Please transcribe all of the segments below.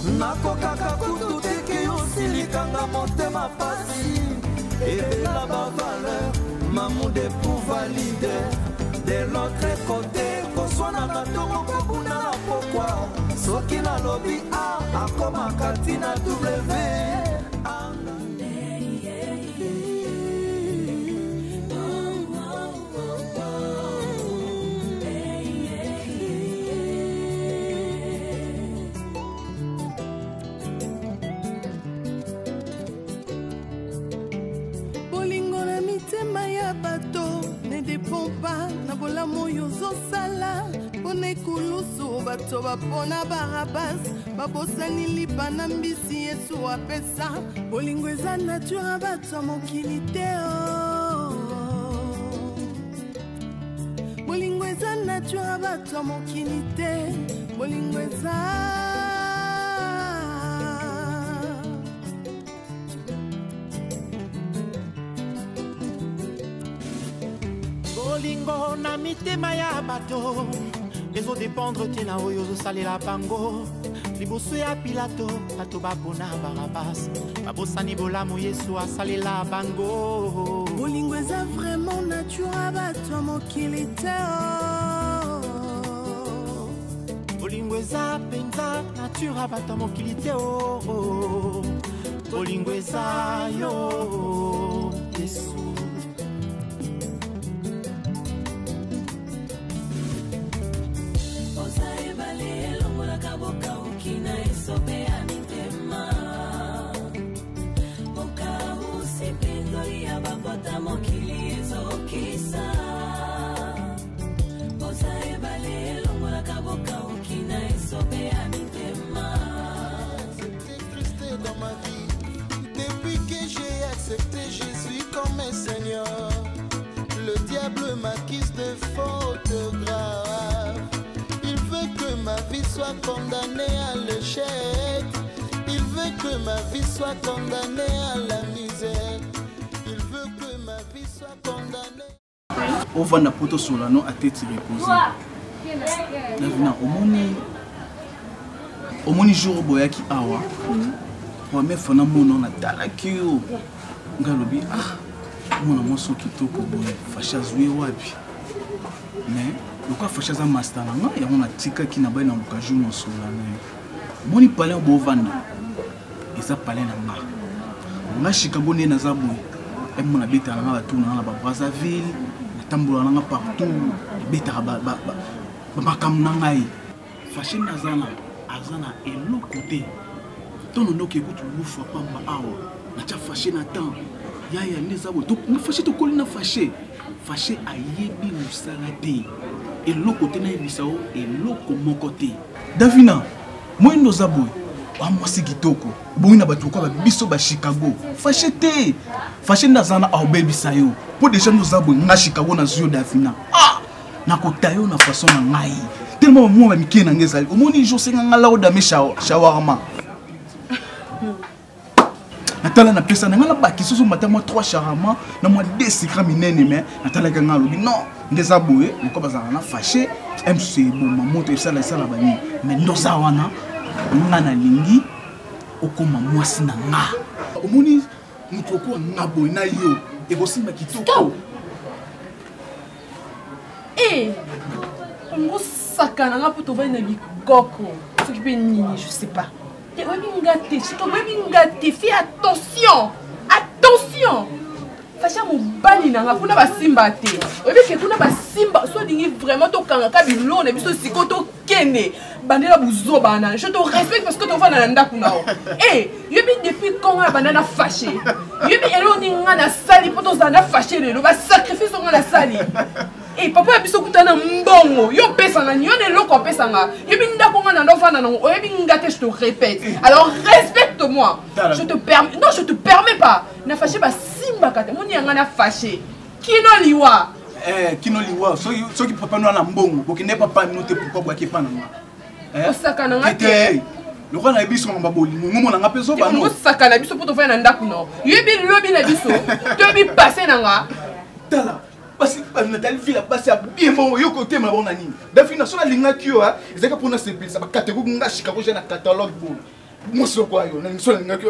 nakokaka kutu tiki osilikanga motema pasi ebela bavaleur mamou de pouvoir leader de l'autre côté koswana batongo kokuna na pokwa soki nalobi a akomaka tina w ne dépend pas na bolamo yozo sala pone kulusu bato bapona barabas babosani lipa na mbisi yesu apesa bolingo eza nature bato mokili te bolingo eza nature bato mokili te bolingo eza bolingo na mitema ya bato ezodépendre tina oyo ozosalela bango liboso ya pilato bato bapona barabas babosani bolamu yesu asalela bango bolingo eza vraiment nature bato mokili te bolingo eza penza nature bato mokili te bolingo eza yo yesu Jésus comme un Seigneur, le diable m'accuse de fautes graves. Il veut que ma vie soit condamnée à l'échec. Il veut que ma vie soit condamnée à la misère. Il veut que ma vie soit condamnée. On va na poto solano à tête reposée. Davina omoni jour boyaki awa. Wa me fana mono na talaki yo. Ngalobi mwana moso kitoko boye fasha zwe wapi mais lokwa fasha za master na ya mona tika ki na bai na lokaju no sola na moni palais bo vanda eza palais na nga shika bone na za boye e mona beta na batu na ba Brazzaville na tambola na partout beta ba makam na ngai fasha na zana azana eloko te tono ndoke kutu lufa pamba awa na cha fâché na temps yaya ndezabo to na fâché to kolina fâché ayebi musala te eloko te na ebisao eloko moko te Davina moindo zabo wa mwasi kitoko bonina bato kwa biso ba Chicago fâché te fâché ndazana au baby sayo po déjà nous zabo nga Chicago na zio Davina na kotayo na façon na ngai tellement moi ba mikena ngezali omoni jo senga ngala oda me shawarma natala na pesa na ngala baki soso matama 3 charama na moi 2 secrets minene mais natala ka ngalo bi non ndeza boye ko bazana na fâché MC bon mamoto esala bani mais ndoza wana ngana lingi okoma mwasi na nga omoni mutu ko ngabo na yo e bosimba kitoko on sakana nga poto ba na bikoko soki pe nini je sais pas. Fais attention! Attention! Facha mon bani nanga kuna ba simba te. Obi ke kuna ba simba so dingi vraiment to kanga ka bilo na biso sikoto kene. Bandela buzo bana. Je te respecte parce que tu vas na ndako na o. Yebi depuis quand nga banana fâché. Yebi elo ni nga na sali poto za na fâché le ba sacrifice nga na sali. Papa biso kutana mbongo yo pesa na yo ne loko pesa nga yebi ndako nga na ndofana na o yebi ngate je te répète alors respecte-moi je te permets pas na fâché ba simba kata moni nga na fâché kino liwa so ki papa no na mbongo bokine papa no te pourquoi boaki pa na nga osaka na nga te le roi na biso ngamba boli ngomo na nga peso ba no osaka na biso poto fa na ndako no yebi lobi na biso to bi passer na nga tala parce que Nathalie vit la passe à bien bon yo côté ma bon ani Davina so la linga kio ezaka pona sepelisa ba catégorie nga Chicago j'ai na catalogue bon Moso kwa yo na so ngaki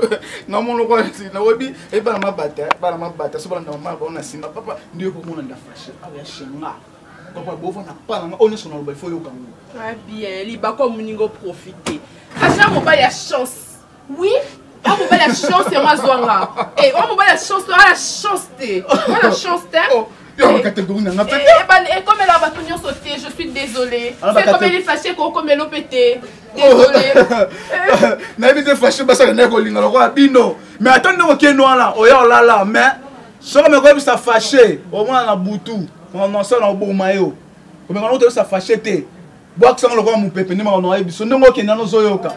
na mono kwa na webi e ba mabata so ba na mama ba na simba papa ndio ko mona nda fashe awe ya shenga papa bo na pa na on so na ba fo yo kango ah bien li ba ko muningo profiter acha mo ba ya chance oui on mo ba ya chance moi zwanga eh on mo ba ya chance la chance te la chance te yo catégorie na ngata comme elle va tout sauter je suis désolée c'est comme elle est fâchée comme elle pété désolé. Na bi te fâché ba ça na ko linga ko bino mais attends no ke no là o ya là mais so me ko bi ça fâché au moins na butu on ça na bo mayo comme on te ça fâché te boak ça le ko mu pepe ni ma no ai biso ndongo ke na no zoyoka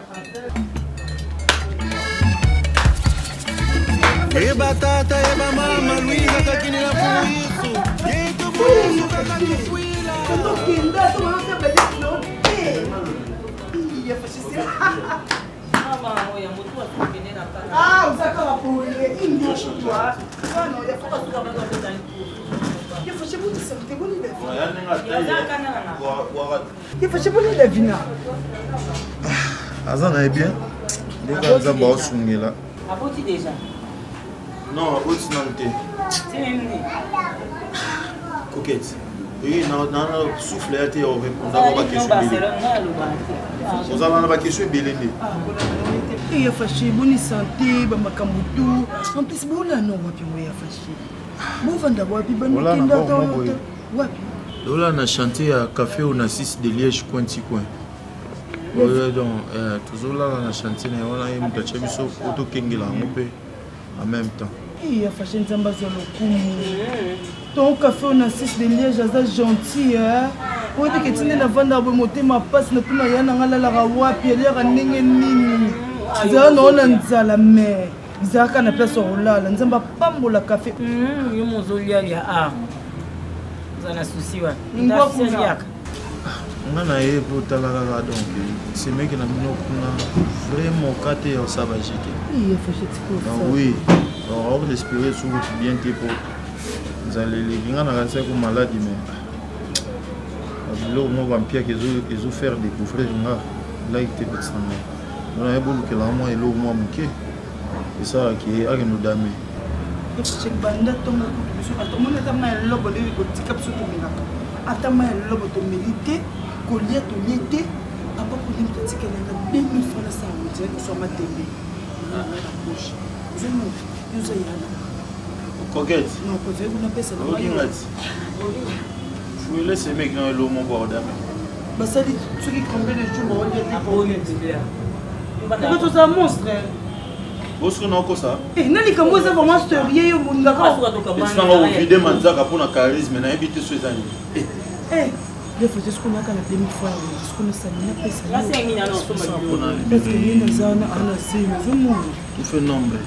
e batata e mama Luisa kakini na fuisu e to fuisu kakini fuila to kinda to ma ka bele no e mama oya mutu akupende na kana ah usaka wapule indio shutwa bana ya foka tuka banga kutani ya fashe buti samte boni de ya fashe boni de vina Azan est bien. Les gars, ils ont soumis là. aboti déjà Non, aboti non t'es. c'est même ni Coquette. Oui, non, souffle là, tu as répondu à ma question. Vous avez une question belende. et ya fashe boni santé ba makambutu en plus bona no wapi mo ya fashe bo vanda wapi ba Voilà, kinda na bon, bon, wapi Là, on a chanté à Café on a 6 de Liège, coin. Oui, donc, toujours là, on a chanté, on a eu un petit peu de auto kengela en même temps. et ya fashe nzamba za lokumu ton café on a 6 de Liège aza gentil hein oui que tu n'es la vanda bo motema passe na tuna yana ngala la wapi ya ka ndenge nini za no na nzala mais zaka na place olala nzamba pambola café yo mozolia ya a zana souci wa ngwa kuna On a eu pour talala donc, c'est mec qui n'a vraiment caté au sabajike. et ya fashe tiko Donc, oui, on va espérer sur bien tes potes. Vous allez les gens dans la maladie, mais là, on va vampire qu'ils ont fait découvrir là, il était petit. On a beaucoup que là, moi, et l'eau, moi, manqué. Et ça, qui est à nous damer. je banda tonga ko atomona tama lobo de ko tika biso to minaka atama lobo to milité ko lia to liete apa ko limta tika lenga 2000 francs sa mo je ko soma tembe na poche zemo yuza yana Coquette, non ko veut na pesa vous voulez laisser mec dans l'eau, mon bord. basali soki combien de jours on lia aboni ko to za monstre Vous avez ça? eh nani kambo za vraiment sérieux yo mundaka Ils sont vidés manzaka pour un charisme, mais éviter ces années. eh il faut juste qu'on a quand 2000 francs juste qu'on ça n'a pas ça là c'est mina non parce que ni na zana ana c'est zomo On fait nombre.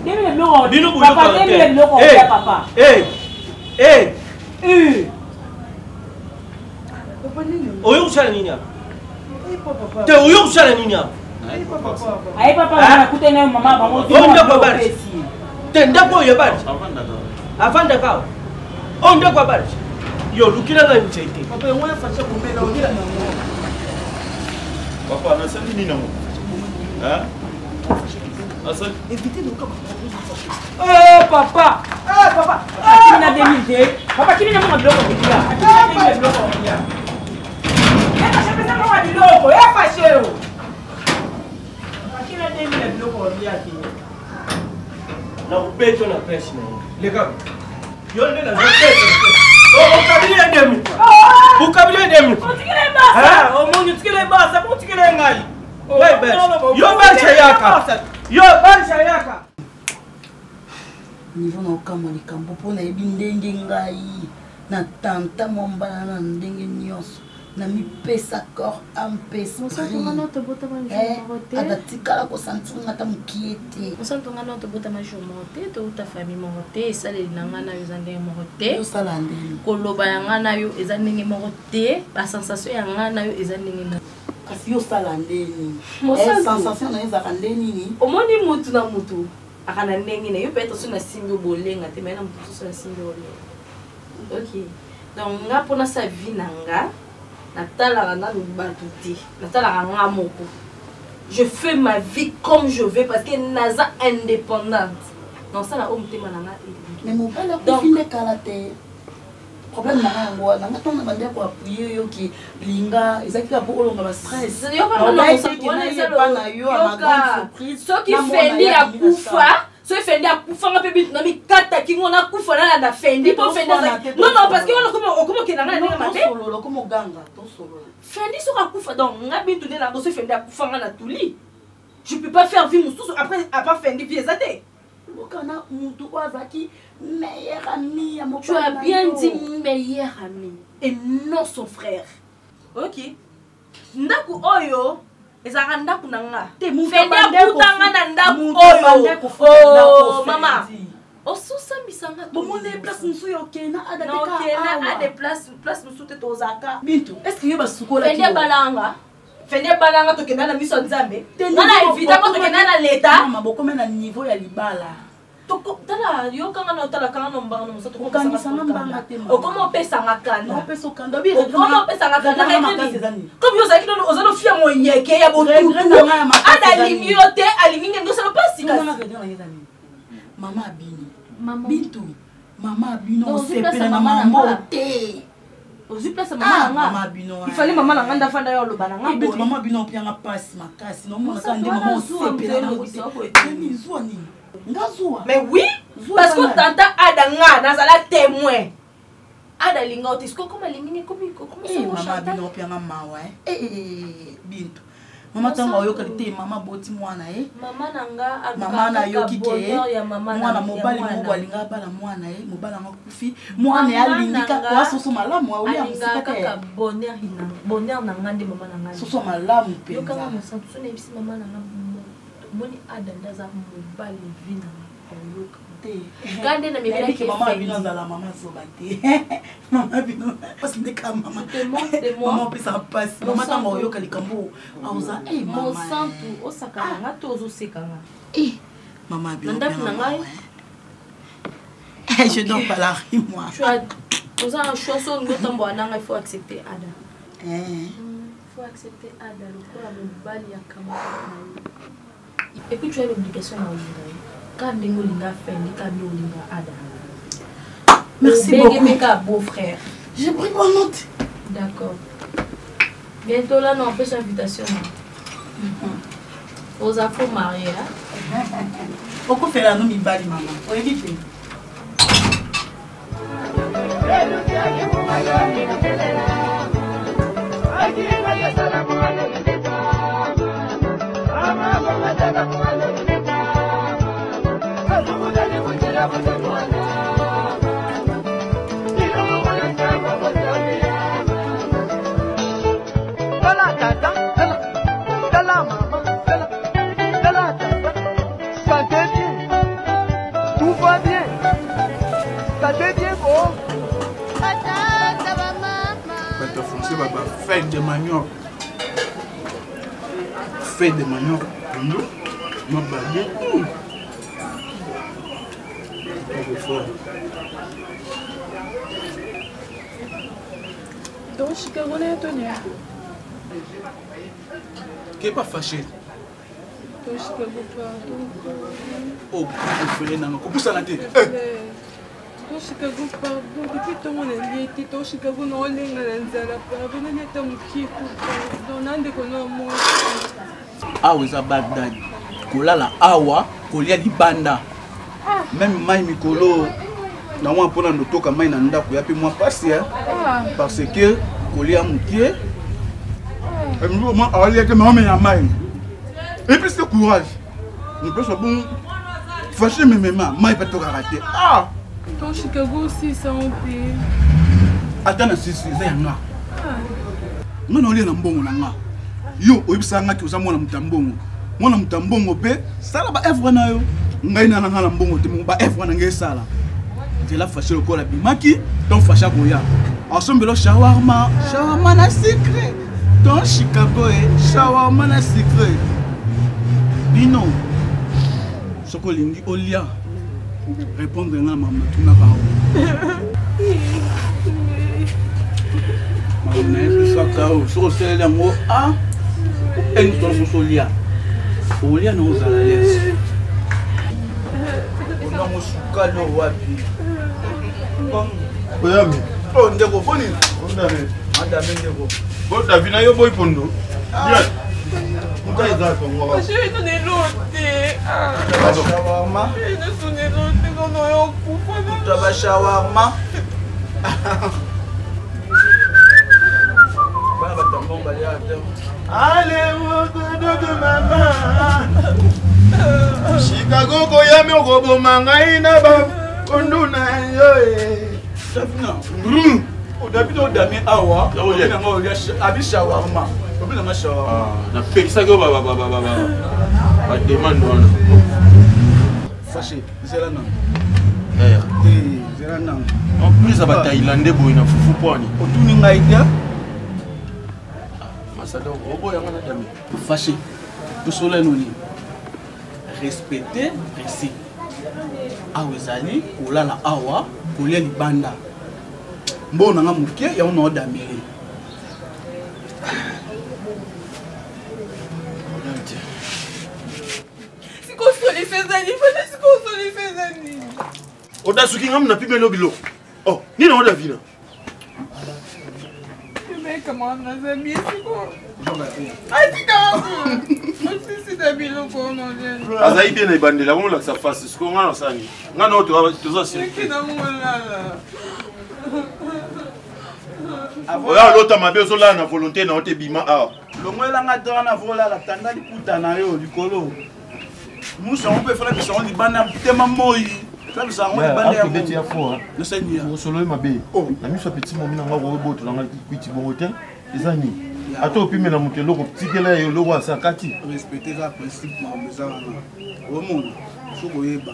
demi bloko Bino papa buyo demi bloko ya papa papa nini oyo kusala nini hapa? eh papa Te oyo kusala nini hapa? eh papa ai papa na kutena mama bango Onda kwa bari. Te ndako oyo bari. Avanda kao. Onda kwa bari. Yo lukila nga nchete. papa yo ya fasha kumela odia na mo Papa, on a senti Nina. Hein? éviter de comme papa kini na 2000 papa kini na mama bloko kia kini na bloko kia eka sepesa mama bloko ya fashero kini na 2000 bloko kia kia Na upecho na press na. Lega. Yo nenda za pesa. Ukabilia demi. Ukabilia demi. utikile basa Omunyu tikile basa, mutikile ngai. Wewe basi. Yo basi yaka. Yo basi yaka. Niveau na okama likambo mpo nayebi ndenge ngai na tanta mombala na ndenge nyonso na mipesa corps ampesa adatikala kosantinga ata mokie te osantonga na tobotama jour moko te touta famille moko te esaleli na ngai na yo eza ndenge moko te osala ndenge koloba ya ngai na yo eza ndenge moko te basensation ya ngai na yo eza ndenge na kasi osala nde nini Mosantu. sensation na yo ezalaka nde nini omoni mutu na mutu aka na ndenge na yo peut-être so nasimbi bolenga te mai na mutu so nasimbi olenga ok donc nga mpona sa vie na nga Je fais ma vie comme je veux parce que naza indépendante. Non, ça là, on me demande. Mais mon père a fini karaté. Problème nango, nanga tona bande ko appuyer yo ki linga, ezaki ka boko longa ba stress. Yo pas non, ça na yo ma grande surprise. Ce qui fait ni à kufa, ce qui fait ni à kufa nga pe bit na mi kata ki ngona kufa na fendi pour fendi. Non non, parce que on comme que nanga ninga mabe. Solo comme ganga, to solo. Fendi sur a kufa donc nga bitu na ngo se fendi a kufa nga na tuli. Je peux pas faire vivre tout après fendi vie ezate. Bokana mutu wazaki meilleur ami à mon tu as bien dit meilleur ami et non son frère. Ok. Ndaku oyo ezaka ndaku nanga. Fendi akutanga na ndaku oyo. Oh mama. Osusa misanga to monde place musu yo kena ada no kena ada place musu te tozaka. Bintu, est-ce que yoba sukola ki? Fendi balanga. Fendi balanga to kena na miso nzambe. Nana evita ko to kena na leta. Mama bokome na niveau ya libala. Tala yo kanga na tala kanga no mbanga no sato ko kanga sana mbanga te o komo pesa ngakanda no pesa kanda bi o komo pesa ngakanda comme yo zaki no ozalo fia mo yeke ya botu ada limiote aliminge ndo sala pasi mama bini bintu mama bino sepela na mama te ozu place mama bino il fallait mama nganda fanda yo lobana ngabo mama bino pianga pasi makasi no mona kande mama sepela na ngoti zwani. Mais oui, parce que tata Adanga nazala témoin. Ada linga otisko comme lingine comme ça mama bino pianga mawa bintu. Mama tanga yo kalite mama boti mwana Mama nanga mama na yo kike mwana mobali mo balinga bala mwana mobala ngakufi mwana ya lingika kwa soso malamu oli amusika ka bonheur nanga ndi mama nanga. Soso malamu pe. Yo kanga musantu so nebisi mama nanga. Moni adanda za mobali vina koyoka te gande na mibela ke mama bino za la mama so bate mama bino parce que ka mama mama pesa passe mama tango yoka likambo auza mama mon santu osaka nga to zo sekanga mama bino nanda na ngai je donne pas la rime moi tu as oza un chanson ngotambo ananga il faut accepter ada faut accepter ada le quoi mobali ya kama. Et puis tu as l'obligation à olinga. Quand Bengo linga fait, quand Bengo linga ada. Merci beaucoup. Beau frère. J'ai pris bonne note. D'accord. Bientôt là, nous on fait une invitation. Aux afro mariés là. Pourquoi faire la nomi bali maman? On évite. Fête de manioc. Fête de manioc. Ma baguette. Donc, Chicago n'est pas tenu. Qui n'est pas fâché. Donc, Chicago pardon. Oh, vous faites un peu ça la tête. Donc, Chicago pardon. Depuis ton on est lié, donc Chicago n'a rien à l'enzala. Pardon, on est un petit coup. Donc, on a des connoms. Ah oui, ça Bagdad. Kola la awa, kolia libanda. Même mai mikolo. Na wa pona ndotoka mai na ndako ya pe moi passer parce que kolia mutie. Moi aller que maman ya mai. Et puis c'est courage. Nous peut bon fâcher mes maman, mai pas to rater. Ah. Donc Chicago aussi ça on peut. Attends si ça yanga. Non oli na mbongo nanga. Yo oyibisanga ki uzamona mutambongo. Mwana mutambongo pe sala ba evre na yo. Ngai na ngala mbongo te ba evre na ngai sala. C'est la fâché le corps la bimaki, ton fâché goya. Ensemble le shawarma na secret. Ton Chicago et shawarma na secret. Bino. Sokolingi olia. Répondre à maman tuna ba. Mais ça cao sur c'est le mot ah et nous sommes solia. Olia nous à l'aise. On a mon sukalo wapi. Oyami. Oh ndeko foni. Ondame. Madame ndeko. Bon David na yo boy pondo. Bien. Muka izato ngwa. Chérie, tu n'es l'autre. Shawarma. Tu n'es l'autre. Non, non, Tu vas shawarma. Allez, de maman. Chicago koyami okobo mangai na ba konduna yo. Safina. David odami awa. Obina ngolia abi shawarma. Obina ma shawarma. Na pekisa ko ba demande wana. Fâché, zela non. Zela non. En plus ça va thaïlandais boy na fufu poani. Otuni ngaida. Masado obo yanga na dami. Fâché. Tout cela nous dit. Respecter précis. Awezali olala awa kolia libanda. Mbona nga muke ya ono damiri. Oda suki ngam na pimelo bilo. Oh, ni na oda vina. Mais comment on a mis siko? Ah, c'est ça bilo ko no je. Aza ibe na ibandela ko la sa face ko ngana sani. Ngana oto toza si. Kina mulala. Oya lota mabe ozola na volonté na ote bima a. Longwela nga dona vola la tanda liputa na yo likolo. Musa on peut faire que ça on libana tema moyi. Ça nous a on libana ya. Beti ya fo. Ne seigneur. O solo mabe. Na miso petit mo mina nga go boto na kwiti bongo te. Ezani. Ato opimela mutelo ko tikela yo lo wa sakati. Respecter la principe na mezana. O monde. So boyeba.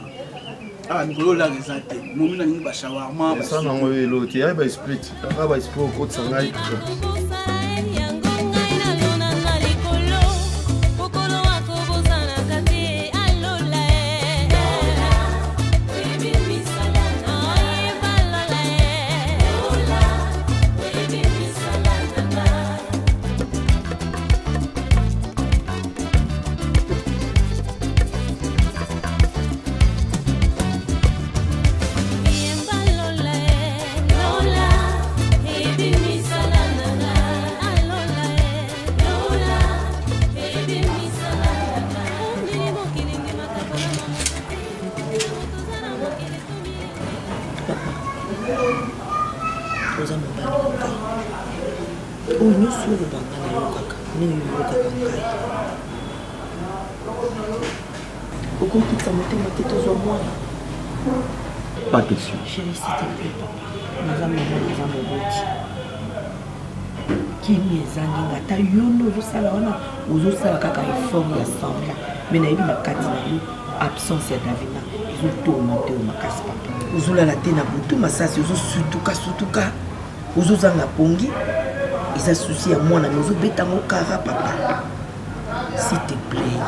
Ah nikolo la rezate. Mo mina ni ba shawarma. Ça na ngo elo te ya ba split. Ka ba split ko tsangai. Pas question. Chérie, s'il te plaît, papa. Nous avons maman, qui est en train de effort ya sembla mais na yebi na kati na yo absence ya Davina ezotourmente o makasi papa ozolala te na butu masasi ozosutuka ozozanga pongi eza souci ya mwana mais ozobeta ngo kara papa s'il te plaît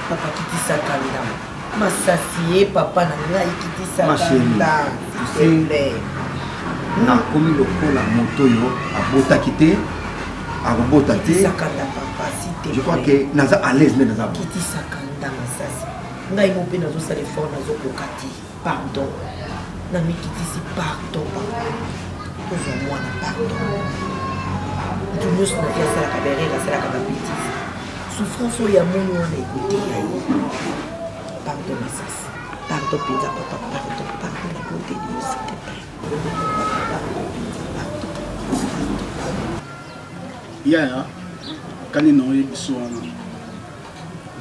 papa kitisaka ndamo masasi ye papa na ngai kitisaka ndamo s'il te plaît nakomi lokola moto yo abotaki te arobota te je crois que naza à l'aise mais naza kitisaka ndama sasi ngai mo pe nazosala effort nazokoka te pardon na mikitisi pardon ozwa mwana pardon mutu nyonso na vie asalaka berere asalaka babétise souffrance oyo ya moni wana ekote ya ye pardon masasi pardon mpenza papa pardon na bondeli yo s'il te plaît yaya kani na oyebi so wana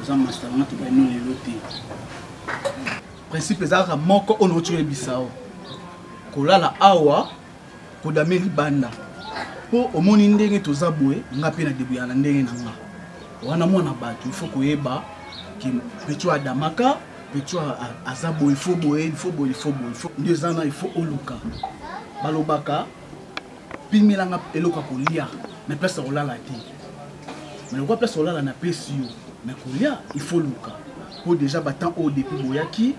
oza masanga to baino lelo te principe ezalaka moko oyo nauti oyebisa o kolala awa kodame libanda mpo omoni ndenge toza boye nga mpe na debuya na ndenge na nga wana mwana bato ifo koyeba petu adamaka petu aza boye ifo boye ndio eza na ifo oluka balobaka pimelanga eloko ya kolia mais place ya kolala te mais lokwa place ya kolala na pesi yo mais kolia ifo luka mpo déjà batemps oyo depuis boyaki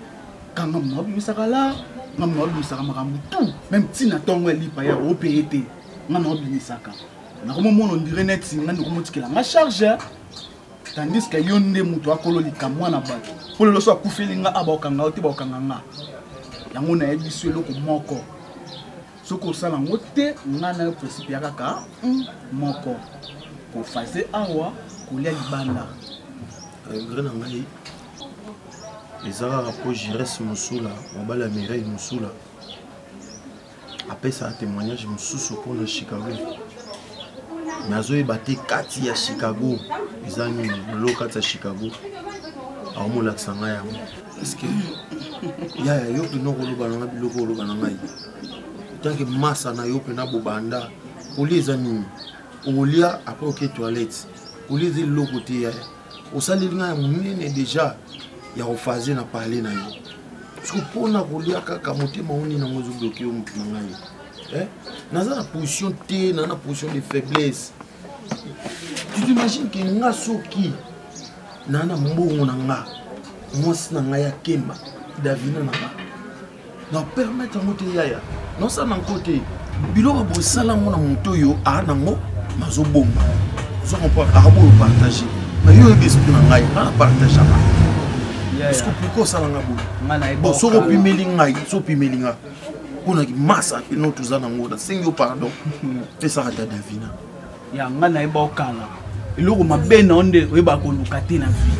kanga mona obimisaka la nga mona obimisaka makambo tout même ntina ntongo elipa ya opeye te nga na obimisaka nakomomona ondire neti nga ndokomotikela nga charge tandis que yo nde moto akololika mwana bato po lelo so akufeli nga abaokanga te baokanga nga yango nayebi so eloko moko soki osala yango te nga na yo principe ya kaka moko kofaze awa kolia libanda gré na ngai ezalaka po Jires Mosula mobali ya Mireille Mosula apesa témoignage mosusu mpona Chicago mais azoyeba te kati ya Chicago eza nini lelo kati ya Chicago aomolakisa ngai yango parceke yaya yo mpena okoloba na ngai biloko oloba na ngai tanke masa na yo mpena bobanda kolia eza nini okolia apres oke toilette kolia eza eloko te yaya osaleli ngai ya monene deja ya kofaze na parle na yo parce que mpona kolia kaka motema oni nango ezobloke yo motu na ngai naza na position te na position de faiblesse. Tu t'imagines que nga soki nana mbongo na nga mwasi na nga ya kemba davina na nga na permettre ngote yaya non ça na côté biloko bosala ngo na moto yo a nango mazo bomba so comprendre arabo partager mais yo esprit na ngai na partager ba parce que pourquoi ça nga bo bon so kopimeli ngai so pimeli nga kuna ki massa pe no tuzana ngo na singo pardon te ça ta davina ya nga na eba okala eloko mabe na onde oyeba koluka te na vie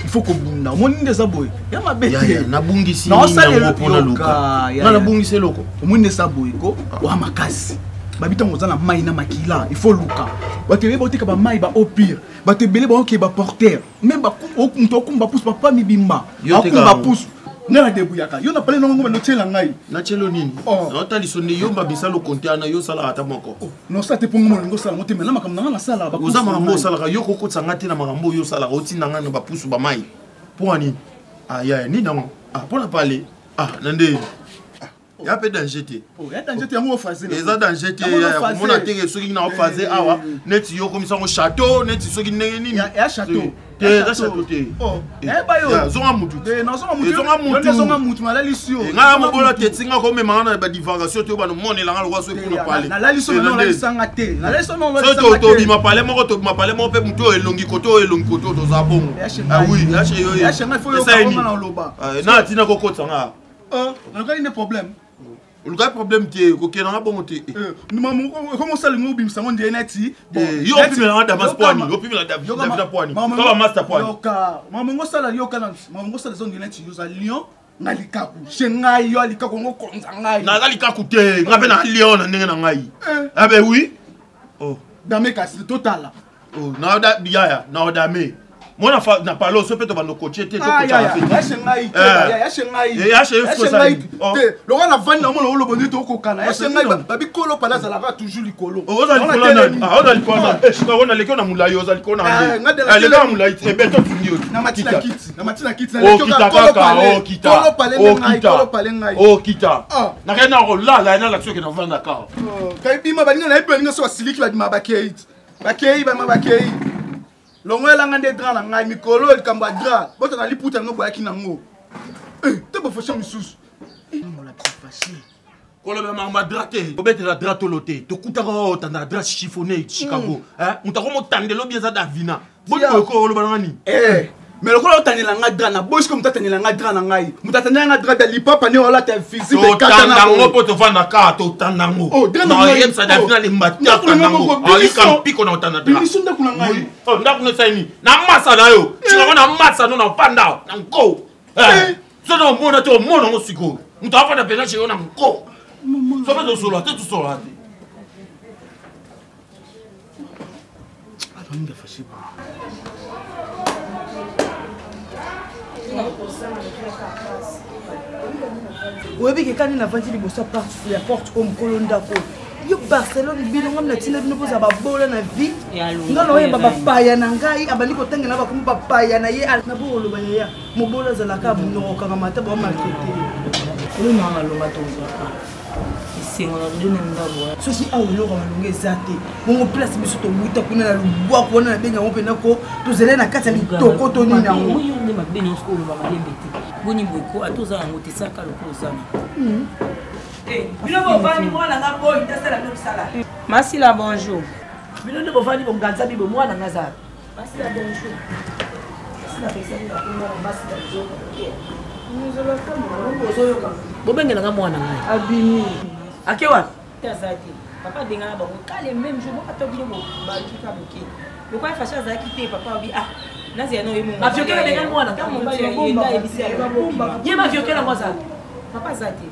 il faut que bunda moni ndeza boy ya mabe te na bungisi na ngo pona luka na bungisi eloko omoni ndeza boy ko wa makasi babita ngoza na mai na makila il faut luka batebe botika ba mai ba au pire batebele ba ok ba porteur même ba muto kumba pousse papa mibimba akumba pousse na debuyaka yo na pale nango no tshela ngai na tshelo nini na tali sonne yo ba bisalo konte ana yo sala ata moko no sa te pongo mo ngo sala mote mena makamna nga sala ba uza makambo sala yo ko tsanga te na makambo yo sala oti nanga na ba pousse ba mai pour ani aya ni nango pour na parler nande ya pe danger te ya danger te yango faze eza danger te ya mona te soki na faze awa neti yo komisa ngo château neti soki nini ya château te za château te ba yo zonga mutu te na zonga mutu na lalisio nga mo bola te tsinga ko me mangana ba divagation te ba no monela nga lokwa so pour parler na lalisio na lalisanga te na lalisio na lalisanga te to bima parler moko to bima parler mo pe mutu elongi koto to za bongo oui ya che yo ya che nga fo yo ka na loba na tina ko kotsanga na ka ine problème le gars problème tie ko kena nga bongo te maman comment ça le ngo bimisa ngo ndiye neti yo pimela damas poani yo pimela davina poani to ba master poani yoka maman ngo sala yoka na maman ngo sala zone neti yo za lion na likaku shengai yo likaku ngo konza ngai na likaku te nga pe na lion na ndenge na ngai abe oui dame kasi total na da biaya na dame moi na parlo so peto bando coacher te to coacher ya shengai ya shengai le roi la vendre na mo lo bonito ko kana ya shengai babi kolo pala za la toujours likolo oza likolo shika wona leko na mulai oza likolo na ale na mulai te beto tundio na matina kiti na kita na kana ro la na l'action que na vendre ka kai bima baninga na ibenga so siliki ba bima bakei longo elanga nde dra na ngai mikolo likamba dra boto na liputa ngo boyaki nango te bo fashion misusu mo la fashi kolo be mama dra te ko bete la dra tolote to kutaka tanda dra chiffonné Chicago mutako mo tandelo bieza davina boto ko lo banani mais le colo tanela nga dra na bosh comme tatanela nga dra na ngai mutatana nga dra de lipapa ne wala ta physique de katana ngo poto vanda ka to tanango na yem sa davina le matia tanango ali kampiko na tanda dra bisunda kuna ngai ndakuna saini na masa na yo chika na masa no na panda na nko so no mona to mona ngo siko mutafa na pena chio na nko so be do solo te tu solo ate abanga fashi oyebi ke kani navandi liboso ya porte o mokolo ndako yo Barcelone bino ngam na tina bino boza babola na vie nga na oyeba bapaya na ngai abandi kotangela bakomi bapaya na ye na booloba yaya mobola azalaka munokokanga mata bamarkete olo nanga longa tozaka isengo na dine ndabo soki awa eloko malonga eza te bongo place biso towuta kuna na lubwaku wana na benga yango mpena ko tozele na kati ya litoko to nini yango boni boko atoza yango te saka lokolo zana biloko bani mwana nga boy tasala no sala Masila bonjour bino nde bovandi bonganza bibo mwana ngazala basi la bonjour bobengelanga mwana ngai abimi ake wapi papa dengana bango kale même jour bokata bino bakika boke lokola fashe azalaki te papa abi nazela no yemongo aviokela dengani mwana ye maviokela ngo azala papa aza te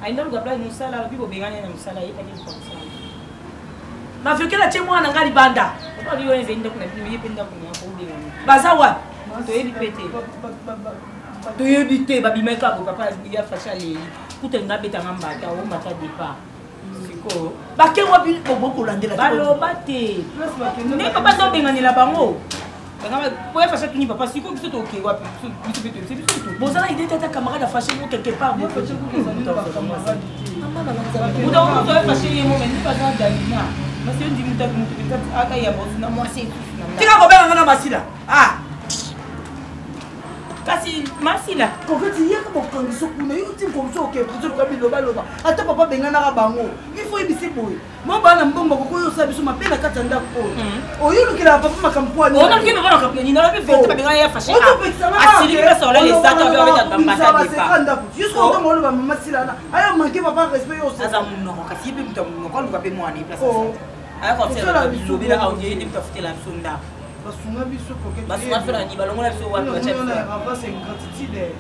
ayinda luka pla mosala alobi bobengani na mosala yepaki luka mosala maviokela tie mwana ngai libanda papa abi oyo ezali ndako na bino ye mpe ndako na kobengani baza wapi toyebi mpe te toyebi te babimaka bo papa ya fashe aleli kutelinga betanga mbata omata départ siko bake wapi bokolandela baloba te nde papa tobenganela bango po ya fashe tuni papa siko biso toke wapi biso mpe toyebise biso to bozala idée tata camarade afashe mo quelque part mutoya fashe ye mo mais ndi baza davina masi yo ndimi taki mutu akaya bosina mwasi tika kobenganga na masila kasi masila kokati yaka bokangiso kuna yo ti komso oke puzo ka bilobaloba ata papa benganaka bango ifo yebisi boye mo bana mbongo kokoyo sa biso mapena kata ndako oyulukila papa makampwani ona kino bana kampwani na labi vete babengana ya fashe asili ka sola les sato ba beta bambata depa jusqu'au temps lo ba mama silana ayo manquer papa respect yo sa za munoko kasi yebi muta munoko luka pe mwana place ayo ko tsela bilobela audio ndi mutafutela bisonda basunga biso koke basunga fera ni balongola biso wapi bacha biso c'est une gratitude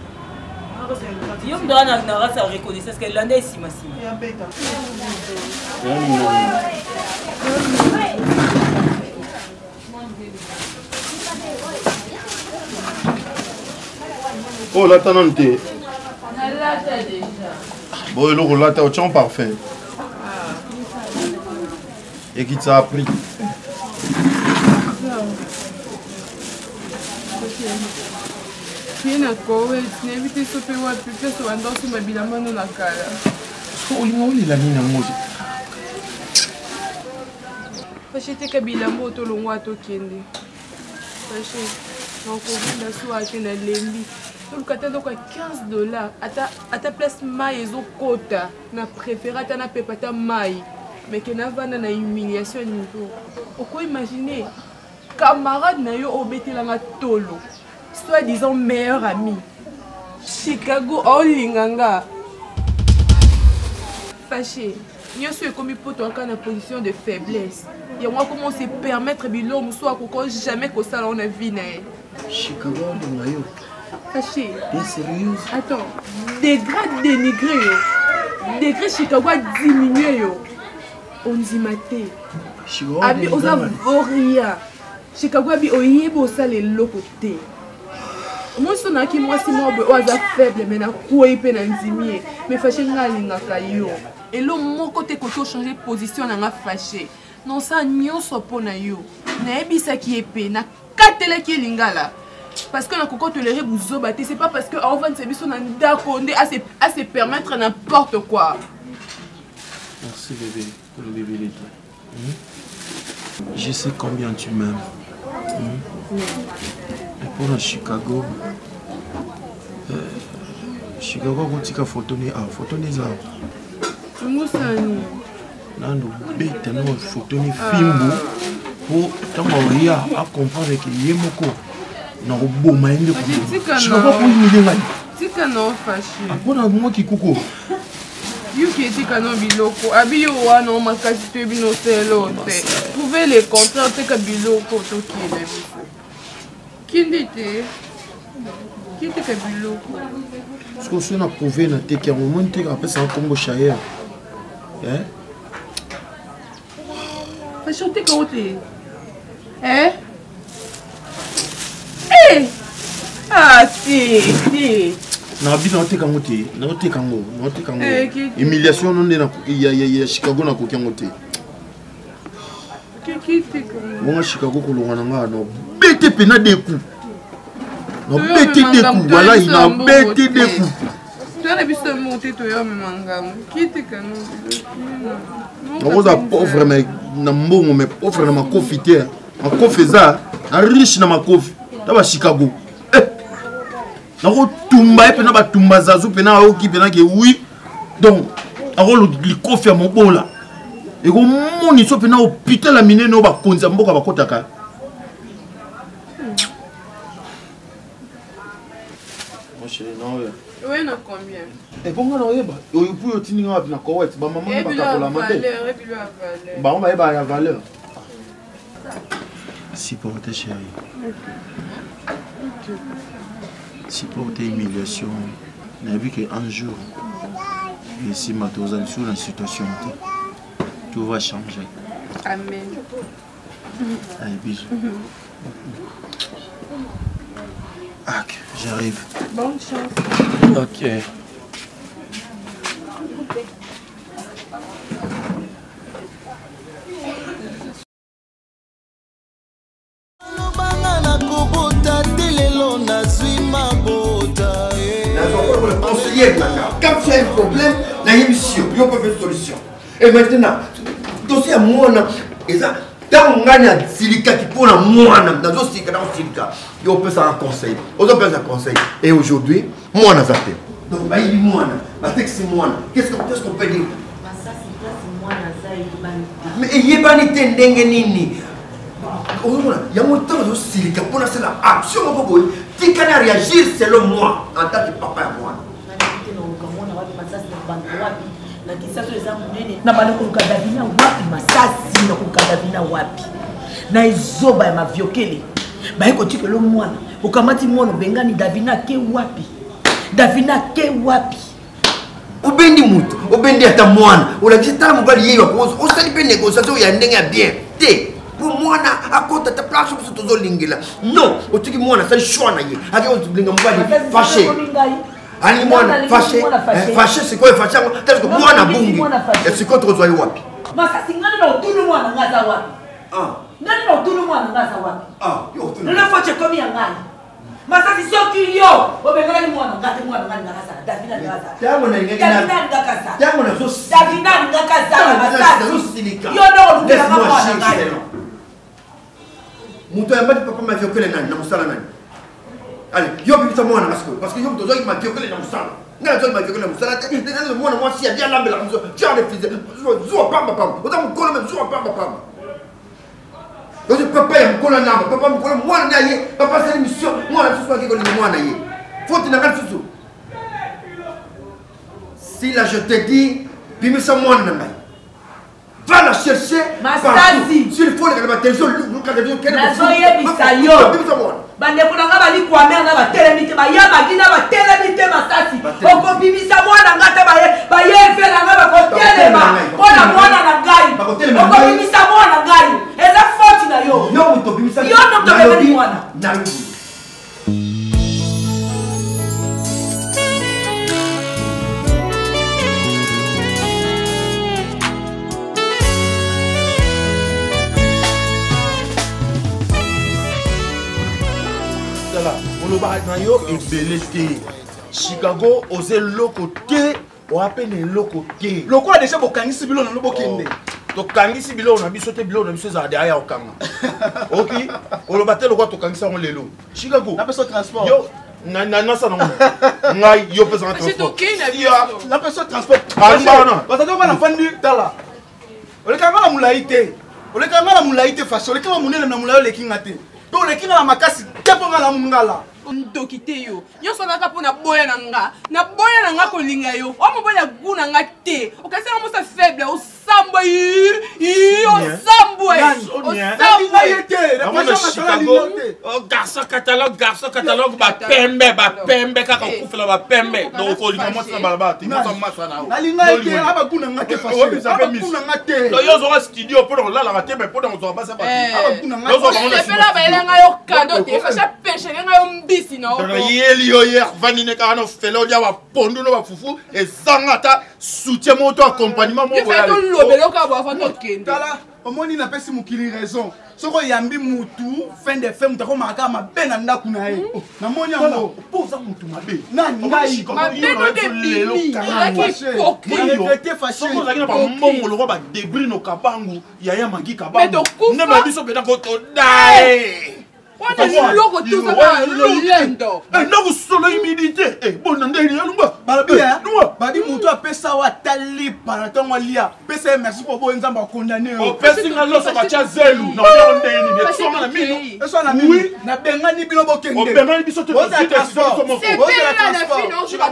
yo mdana na rasa reconnaissance que landa esima sima ya beta oh là t'en as Nalata déjà. bon le rôle là t'as autant parfait et qui t'a appris Kina kowe tinebite sope wapi pesa wandosu mabilamano na kala. olinga olela nini yango Fashe te kabila moto longwa tokende. Fashe nakobunda so ate na lembi. Tolukata donc $15. Ata place mai ezokota na préféré ata na pepata mai. Mais que na vana na humiliation niveau. Oko imaginer camarade na yo obetelanga tolo. Soi-disant meilleur ami. Chicago olinganga. Fâché. Nous sommes comme poto en na position de faiblesse. Et moi comment se permettre bilo muso akoko jamais que ça on a vie na. Chicago olinga yo. Fâché. T'es sérieux? Attends. Degré dénigré yo. Degré Chicago a diminué yo. On dit maté. Chicago. Abi oza voria. Chicago abi oyebo ça les locoté. Moi je suis moi si moi oza faible mais na quoi pe na ndimie mais fâché ngalinga kayo. Et là mon côté koto changer position na fâché. Non ça nyonso pona yo. Na ebisa ki epé na katela ki lingala. Parce que na koko tolérer buzoba c'est pas parce que on va se biso na ndako ndé à se permettre n'importe quoi. Merci bébé pour le bébé de toi. Je sais combien tu m'aimes. Et pour Chicago, Chicago kotika photo ni za. Musani. Nando beta no photo ni fimbo pour tamaria à comprendre que yemoko na roboma ende ko. Chicago ko ni ngai. Tika no fâché. Apona moi ki kuko. Yuki tika no biloko. Abi yo wana o makasi to bino selo te. Pouvez les contrats te ka biloko to kile. Kindite. Kite ka biloko. Parce que si on a prouvé na te ki moment te après ça comme chayer. Hein? Fais chanter quand t'es. Hein? Eh! Ah, si. Na bi na te kango te. Humiliation non na ya Chicago na kokiango te. Qui te comme? Bon Chicago ko longa nga no bete pena de coup. No bete de coup voilà il a bete de coup. Tu as vu monter toi même qui te comme? On a pauvre mais na mbongo mais pauvre na makofité. Ma kofeza, na riche na makofi. Taba Chicago. Nako tumba et pena ba tumba zazu pena oki pena ke oui. Donc, ako li kofi à mon bola. Et au monde, ils sont au hôpital à miner nos bakonzi à mboka bakotaka. Moi, chérie, non, oui, non, combien? Et bon, on a eu, il peut y tenir un peu dans quoi, c'est pas maman qui va la mater. Bah, on va y avoir la valeur. Si pour tes chérie, si pour tes humiliations, on a vu qu'un jour, ici, Matozan, sous la situation, tout va changer. Amen. Allez, bisous. Ok, j'arrive. Bonne chance. Ok. Quand tu as un problème, il y a une mission, il y a une solution. Et maintenant, dossier à moi, tant on gagne un silica qui pour moi, dans un silica, il peut faire un conseil. On peut faire un conseil. Et aujourd'hui, moi, on a zappé. Donc, il moi, c'est moi. Qu'est-ce qu'on peut dire? Mais il n'y a pas de tendengue. Il y a un temps de silica pour faire l'action. Qui can réagir selon moi, en tant que papa et moi. na bana kuluka Davina wapi masasi na kuluka Davina wapi na izoba ya maviokele ba eko tikelo mwana ukamati mwana bengani Davina ke wapi Obendi mutu obendi ata mwana ulakitala mobali yeyo ko osali pe négociation ya ndenge ya bien te pour mwana akota ta place pour tout zolingela non otiki mwana sali choix na ye ake olinga mobali fâché. Ani mwana fâché, fâché c'est quoi fâché? Parce que moi na bungi. Et c'est quoi trop joyeux wapi? Masasi ngani na utulu mwana ngaza wapi? Ngani na utulu mwana ngaza wapi? Yo utulu. Nuna foche komi ya ngani? Masasi soki yo, obengala ni mwana ngate mwana ngani ngakaza. Davina ngakaza. Tango na ngeke na. Davina ngakaza. Tango na so. Davina ngakaza masasi. Yo ndo lukela mwana ngani. Muto ya mbali papa maviokele nani na musala nani? Allez, yo bimisa mwana parce que yo mtozo ki maviokele na musala. Ngala zo maviokele na musala. Tena mwana mwasi ya bien lambela muso. Tu as refusé. Zo pamba pamba. Ota mukolo même zo pamba pamba. Yo papa ya mukolo namba, papa mukolo mwana na ye. Papa c'est mission. Mwana susu akiko ni mwana ye. Faut tu n'as susu. Si là je te dis bimisa mwana na ngai. Va la chercher partout. S'il faut les télévision, bande kunanga bali kwa mère na ba telemite ba ya bagina ba telemite masasi oko bimisa mwana ngata ba ye fela nga ba ko telema kona mwana na ngai oko bimisa mwana ngai eza faute na yo yo muto bimisa yo ndo mtobebeli mwana na yo ebelete Chicago ose loko te o apene loko te loko déjà bokangisi bilo na lobokende to kangisi bilo na biso te bilo na biso za derrière okanga OK o lo batelo kwa to kangisa on lelo Chicago na personne transport yo na sa na ngai yo personne transport na personne transport alma batado bana fandi tala olekanga la mulaite olekanga la mulaite fasho olekanga munene na mulayo lekinga te to lekinga la makasi tepo ngala mungala ndoki te yo nyonso naka mpona boya na nga kolinga yo omobali ya gu na nga te okasanga mosa faible osambwa garçon catalogue bapembe kaka okufela bapembe donc okolinga mwasi na balabala te mosa masa na yo ozwaka studio mpo na kolalaka te me mpo na kozwaka basa batusepela bayelenga yo kado te fasha penchelenga yo mbisi na yeli yo ye avandine kaka na ofele olia bapondu no bafufu ezanga ata soutien moto accompagnement moko tala omoni napesi mokili raison soko oyambi mutu fin de fe mutu akomaka mabe na ndako na ye namoni yango mpo oza mutu mabe nani ngai soko ozalaki na bambongolo kwa badebris no kabangu yaya magi kabangu nde babiso mpena kotodae loko tozaka lolendo ndako solo humidité bona ndeni yalumba balabia Babi mutu apesa wa tali pana tongo lia. Pesa merci pour bo nzamba condamné. O pesi nga loso ba cha zelu. Na yo ndeni ni so na mino. Eso na mino. Na benga ni bino bokende. O benga ni biso te c'est C'est là.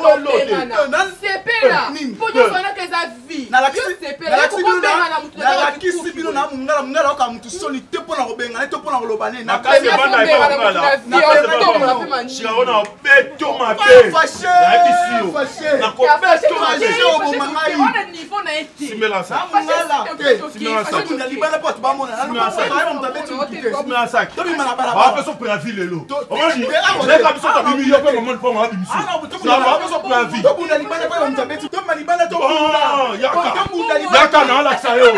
C'est pela. Pour nous on a que ça vie. Na la kisi bino na mungala ka mutu soli te pona ko benga te pona ko lobane na ka se banda e pa na Chia ona beto ma pe. Fâché. Na ko beto ma pe. On a niveau na été. Simela sa. Simela sa. Tu na libala pot ba mona. Na sa. Simela sa. To bi mana bara. Ba pe so préavis lelo. O mo ni. Le ka biso ta bi yo pe mo po ma bi biso. Na ba pe so préavis. To bu na libala pa yo mtabeti. To ma libala to. Yaka na ala sa yo.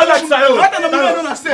Ala sa yo. Hata na mwana na se.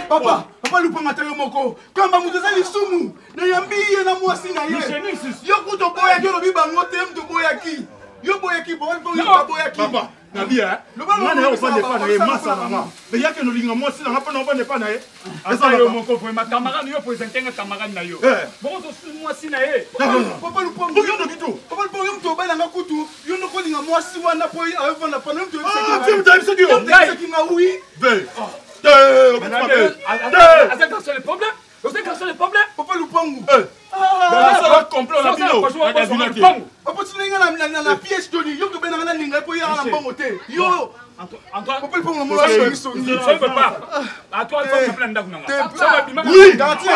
Papa, papa lupanga tayo moko. Kamba mutazali sumu. Na yambiye na mwasi na ye. Yo kuto boya yo lobi bango tem to boya ki. Yo boya ki bo yo boya ki. Papa, na bia. Ngana yo fande pa na ye masa na ma. Me yake no linga mwasi na ngapa no fande pa na ye. Asa yo moko po ma camarade yo presentenga camarade na yo. Bon to mwasi na ye. Papa lupanga yo no bitu. Papa lupanga yo to bala ngakutu. Yo no ko linga mwasi wana po yi ava na pa no to sekima. Tu m'as dit ça dio. Sekima oui. Ve. C'est le problème. C'est quoi le problème? Papa Lupangu. Ça va complot la bino. Papa tu n'as na pièce de yo to bena na linga po ya na bongo te. Yo. Antoine, papa Lupangu mo la so je ne peux pas. À toi il faut que plan d'aguna. Ça va bien. Oui, garantie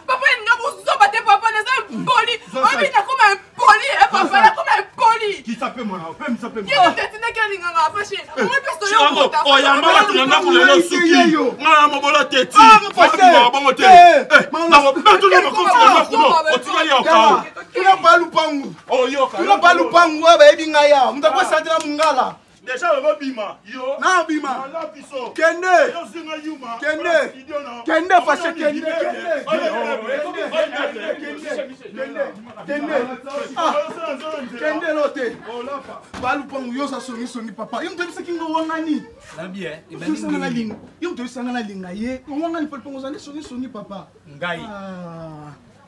papa nga buzo bate papa na ça poli. On vient comme un poli et papa là comme un poli. Qui s'appelle moi? Même s'appelle moi. Qui te tine que linga nga fâché. Moi parce que yo oh ya mala tunanga kulelo suki. Na mobola teti. Ah, bongo te. Na beto no konfirma kuno. Otika ya ka. Tu n'as pas Lupangu. Oh yo ka. Tu n'as pas Lupangu ba ebi ngaya. Mutako santira mungala. Déjà le bima. Yo. Na bima. Na biso. Kende. Yo singa yuma. Kende. Kende fâché kende. Kende lote. Ba Lupangu yo sa songi papa. Yo mtebisa kingo wangani. Na bien. Yo mtebisa ngana linga ye. Wangani Lupangu zande songi papa. Ngai.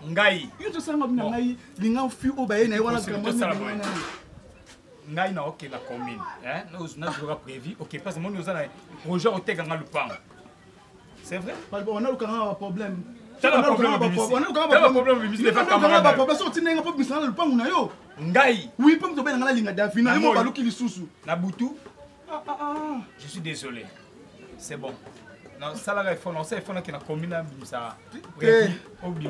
Ngai. Yo mtebisa ngabina ngai linga fi o ba ye na ye wana grandement. Ngai na ok la commune hein nous n'avons prévu ok parce que moi nous avons projet au teganga lupango c'est vrai on a le problème on a le problème bimis de faire camarade ba problème so tinenga po bisana lupango na yo ngai oui po mto benga na linga davina mo baluki lisusu na butu je suis désolé c'est bon non ça la réforme on sait faut que la commune ça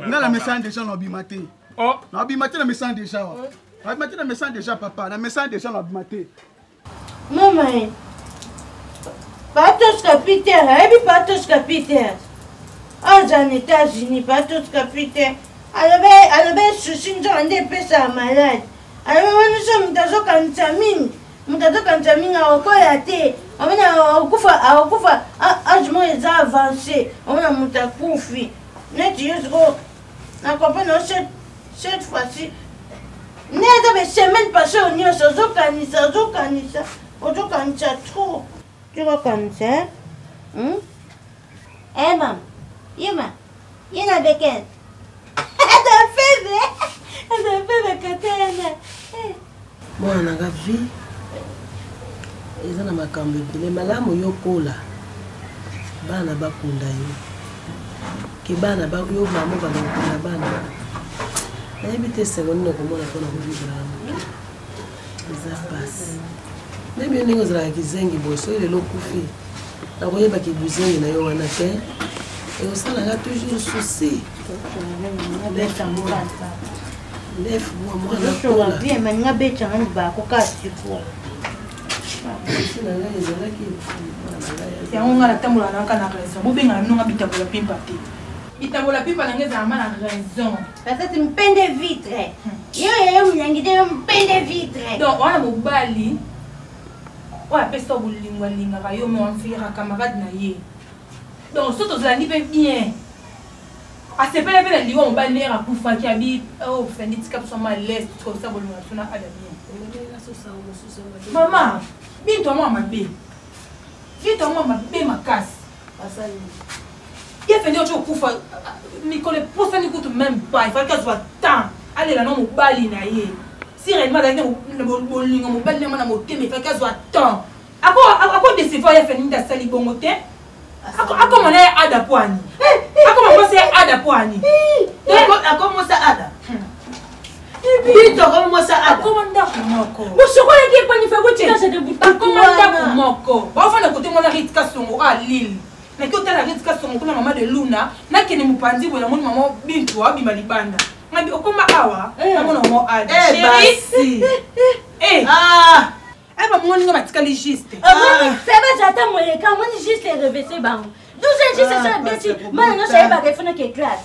na la message déjà na bimate oh na bimate na message déjà Abimate na message déjà papa, na message déjà na abimate. Maman. Patos capitaine, ebi patos capitaine. Ah, j'en États-Unis, patos capitaine. Alors souci nzo ande pesa malade. Alors on sommes mutazo kantamine. Mutazo kantamine akoya te. Amena akufa âge mo eza avancé. On a mutakufi. Net yezgo. Na comprendre cette fois-ci. Neza be semaine passée on y a zokanisa trop. Tu vois comme ça? Eh maman, Yuma, y'en a bequin. Elle a fait Katana. Moi on a vu. Ils ont ma cambe les malamu yo kola. Bana bakunda yo. Ki bana ba yo mamu bana bana. Éviter seconde no komona kona kuvivra. Ça passe. Même yo ningo zala kizengi boso ile lokufi. Na koyeba ki buzengi na yo wana te. Et on sala toujours souci. 9 mois bien maninga betanga ndibako kasi ko yango nga natambola naka na raison bobenga bino nga bitambola pimpa te bitambola pimpa nange ezalama na raison pasati mpende vitre yo munyangi te mpende vitre donc wana mobali oyo apesa bolingo alingaka yo me wamfikaka camarade na ye donc so tozalandi mpe bien asepele mpe na liwa mobali ndenge akufaki abi ofendi tika biso malese tokosa bolingo na biso na ada bien mama bintu amwa mabe bintu amwa mabe makasi ye fendi oco okufa mikolo eposani kutu même pas ifalaki azwa temps alela na mobali na ye si réellement azalaki na bolingo mobali ndenge na motema ifalaki azwa temps akodecevoir ye fendi nde asali bongo te akomana ye ada poani akomakosa ye ada poani akomosa ada akoma ndako moko mosokolaki epanife kotikasa de akoma ndako moko baofanda kote mwana ritika songo a lille naki otala ritika songo kuna mama de luna nakende mopanzi boye namoni mama bintu abima libanda ngabi okoma awa namona mo ada chéri bamoni nga batikali juste febeza ata moleka moni juste revese bango 12 juste ça beti mana no saye bakefuna ke classe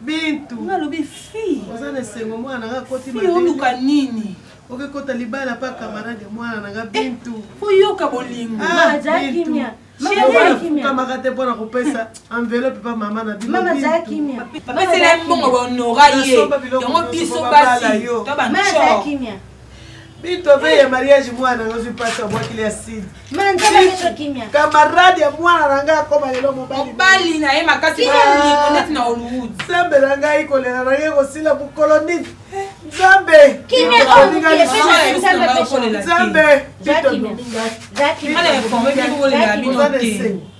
bintu ngalobi fi oza na esengo mwana nanga koti oluka nini okekota libala pa camarade mwana nanga bintu oyoka bolingo kamaka te mpona kopesa enveloppe pa mama na binoapesela mbongo baonora ye yango biso basi to banco bintu aveye mariage mwana nanga ozwi mpasi abwakili ya sidi camarade ya mwana nanga akoma lelo mobali na ye makasi neti na hollywood nzambe na ngai kolela na ye kosila mokolo nini nzambe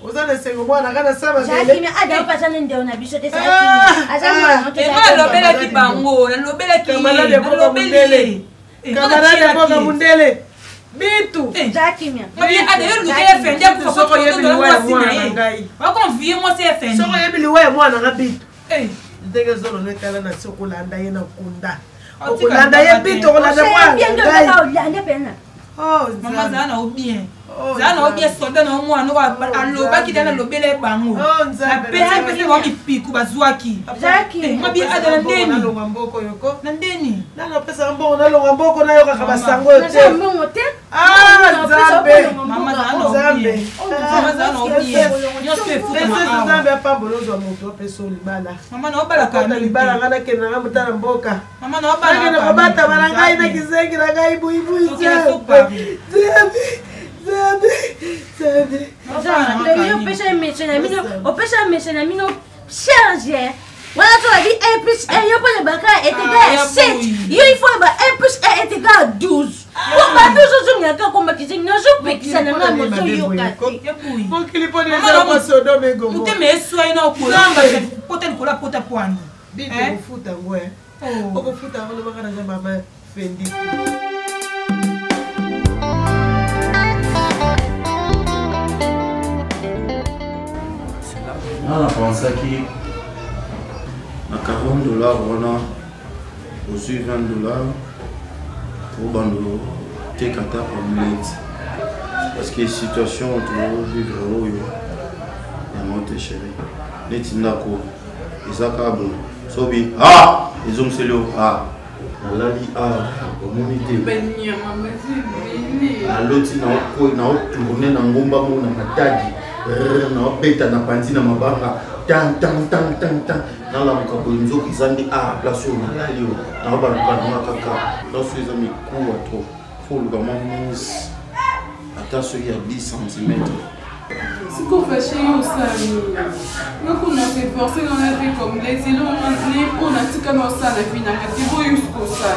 oza na esengo mwana kana sabalobelaki bango nalobelaki kamarade mboka mundele bintu soko yebi liwa ya mwana nga bintu ndenge zolona etala na si okolanda ye na kunda okolanda ye bintu okolanda mwana zala na obien zala na obien soldat na omwana alobaki te nalobele bango napesi pesi bango mipiku bazwaki mabi ada na ndeni na ndeni nanopesaka mbongo nalonga mboko nayokaka basango yo te nzambe apambola ozwa moto apesa libala libala nga nakende nanga motala mboka nakende kobatama na ngai na kizengi na ngai buibui opesa mese na mino charge wana tolaki 1 plus 1 yo mpona baka est égal à 7 yo il faut ba 1 plus 1 est égal à 12 po bato ozozongaka komakiseni nazopekisa na nga moto yokatmotema eswai na okota likolo apota pwani okofuta ngo okofuta ngo lobaka na mama fendi On pensait que à $40 on a reçu $20 pour bando tekata omelette parce que situation tu vivre au yo ya monte chérie netindako ezaka bon sobi ils ont selo nalali communauté naloti na tourner na ngomba mo na matadi na beta na panzi na mabanga tan na la mukabo nzoki zandi place na lali na ba na kaka dans ces amis court trop faut le gamin mise attention il y a 10 cm si qu'on fait chez nous ça nous on a fait forcer dans la vie comme les élèves on a dit que nous ça la vie na niveau jusqu'au ça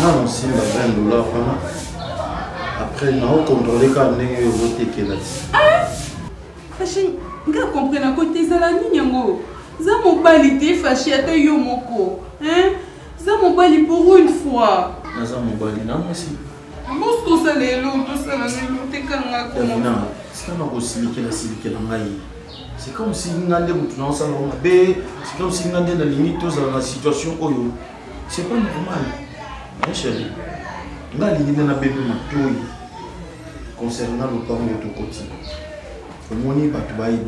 non c'est $20 après nous contrôler quand on est voté que là fashion nga comprendre côté ezala nini yango za mobali te fashi ata yo moko za mobali pour une fois naza mobali na aussi mbos tosala lelo tosala lelo tekanga komo sikana kosilikela ngai C'est comme si nous avons c'est comme si nous avons la limite dans la situation. C'est pas normal. Mon chéri, nous avons limité dans la bébé concernant le parent de ton côté. Le monde va être belé,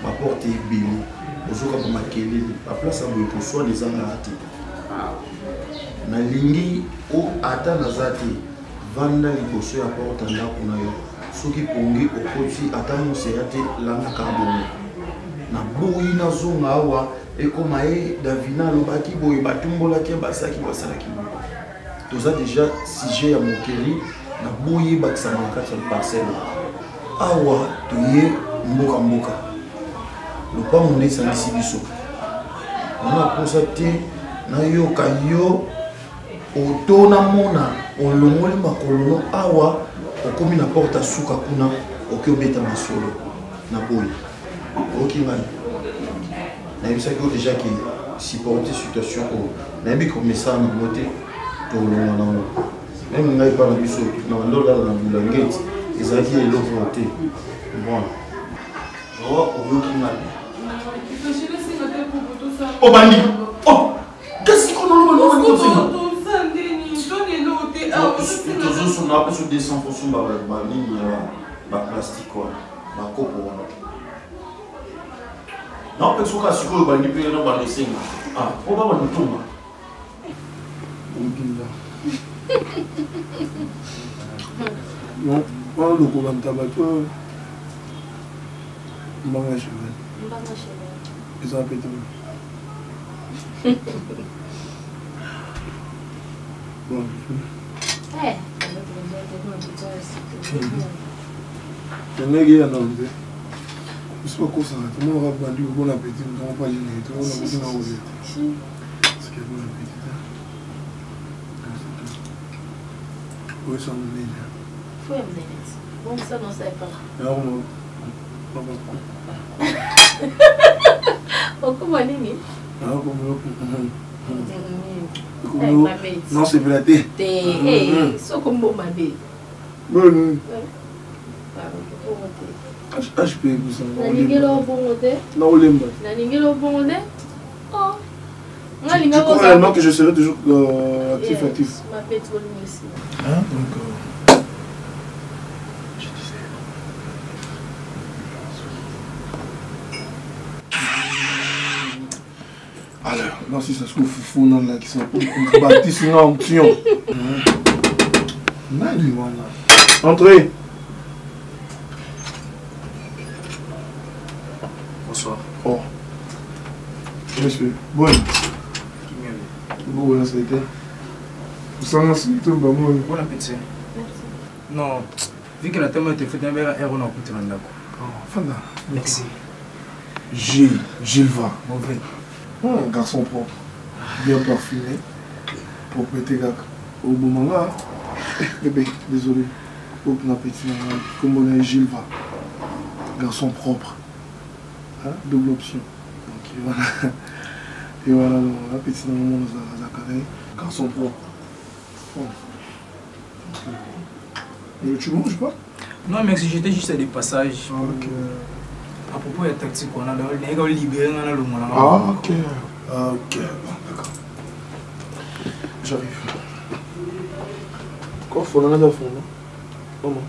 ma porte est belée. Aujourd'hui, ma kelele, la place à vous pour soi les angaratés. Na lingi o ata nazati vanda liboso ya porte ndako na yo. Soki pongi okoti ata moseyate langa kabono. Na boyi na zonga awa ekoma Davina lobaki boyi batumbola ki basaki basalaki. Toza déjà sujet ya mokeri na boyi bakisa na kati ya parcelle. Awa toye mboka mboka. Lopango nde esangisi biso. Wana posa te na yoka yo otona mona olongoli makolono awa okomi na porte suka kuna oki obeta masolo na boyi oki ngani nayebisaki yo déjà ki supporte situation oyo nayebi komesa na mote tolonga nango meme ngai mpa na biso na bandolala na bulangeti ezalaki eloko te bon oyoki ngani obandi qu'est-ce qu'on a on a sur des 100% plastique non parce que si vous avez payé non par les 5 ah on va nous tomber non pas le coup dans tabac mbanga cheval ils ont pété bon Tenegi anonde. Isso é coisa, tu não vai bandir o bom apetite, não vai gênero, tu não vai gênero na outra. Sim. Isso que é bom apetite, tá? Oi, só um menino. Foi a menina. Bom que você não sai para lá. Não. Ou como a Nini? Não, como eu. Non, c'est vrai. C'est comme bon, ma belle. Bon. Je peux vous ça. Non, tu crois réellement que je serai toujours actif. Hein? Donc, je disais. Alors, non, si ça se trouve, Foufou, non, là, qui sont bâtis, non, Tion. Nani, voilà. Entrez. Bonsoir. Oh. Monsieur. Bon. Bon, ça a été. Vous savez, c'est tout bon. Bon appétit. Non. Vu que la table était faite, on a coûté un d'accord. Fanda. Merci. Gilva. Mauvais. Un garçon propre, bien parfumé, propriété gars. Au moment là, bébé, désolé, aucun appétit, comme on est Gilva, garçon propre, hein? Double option. Donc voilà, et voilà, l'appétit dans le monde de garçon propre. Tu manges pas? Non, mais si j'étais juste à des passages. Okay. À propos de la tactique, on a libéré dans le monde. Ah, ok. Ok, bon, d'accord. J'arrive. Quoi, faut l'en avoir fond, non? Comment?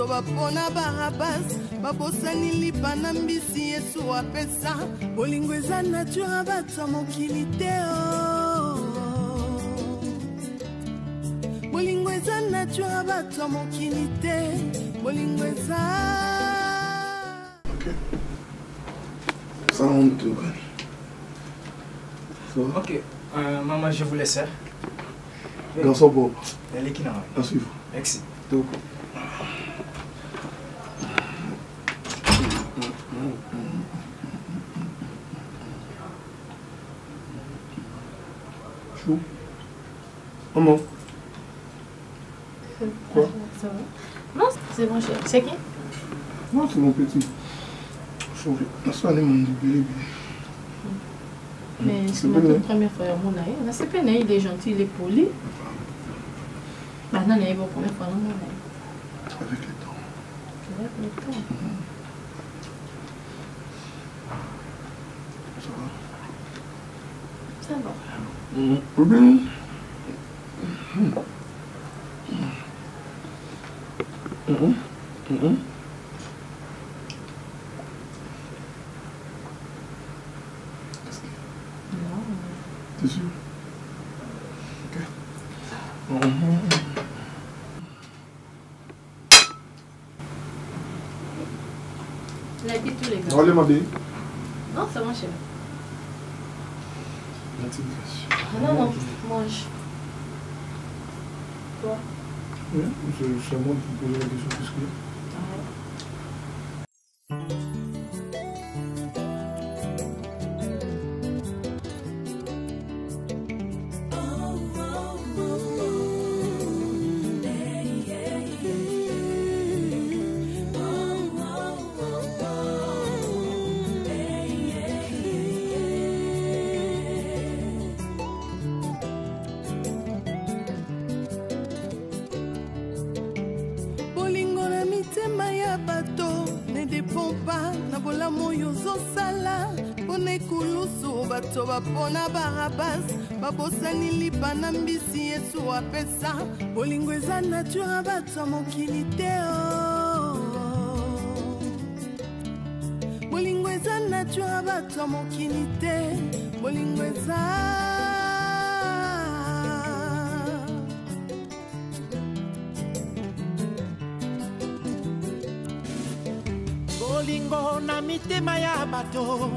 Bapona barabas babosani lipa na mbisi Yesu apesa bolingo eza nature bato mokili te bolingo eza nature bato mokili te bolingo eza OK ça on te OK maman je vous laisse. Garçon bon. Elle est qui n'a. À suivre. Merci. kitoko. Chou. Maman. Quoi? Ça va? Non, c'est bon, chérie. C'est qui? Non, c'est mon petit. Chauvé. Ça, on est mon bébé. Mais c'est ma toute première fois à mon aïe. C'est pas naïf, il est gentil, il est poli. Maintenant, il est la première fois à mon aïe. Avec le temps. Avec le temps. Ça va? Ça va. Problème? T'es sûr? Ok. Il a dit tous les gars. Allez, ma belle. Non, ça va, chérie. Non, non, mange. Toi? Oui, c'est à moi de vous poser la question plus que... bapona barabas babosani lipa na mbisi yesu apesa bolingo eza nature bato ya mokili te bolingo eza nature bato ya mokili te bolingo eza bolingo na mitema ya bato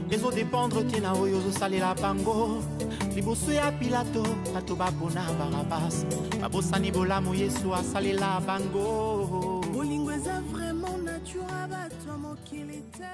ezodépendre tina oyo ozosalela bango liboso ya pilato bato bapona barabas babosani bolamu yesu asalela bango bolingo eza vraiment nature bato ya mokili te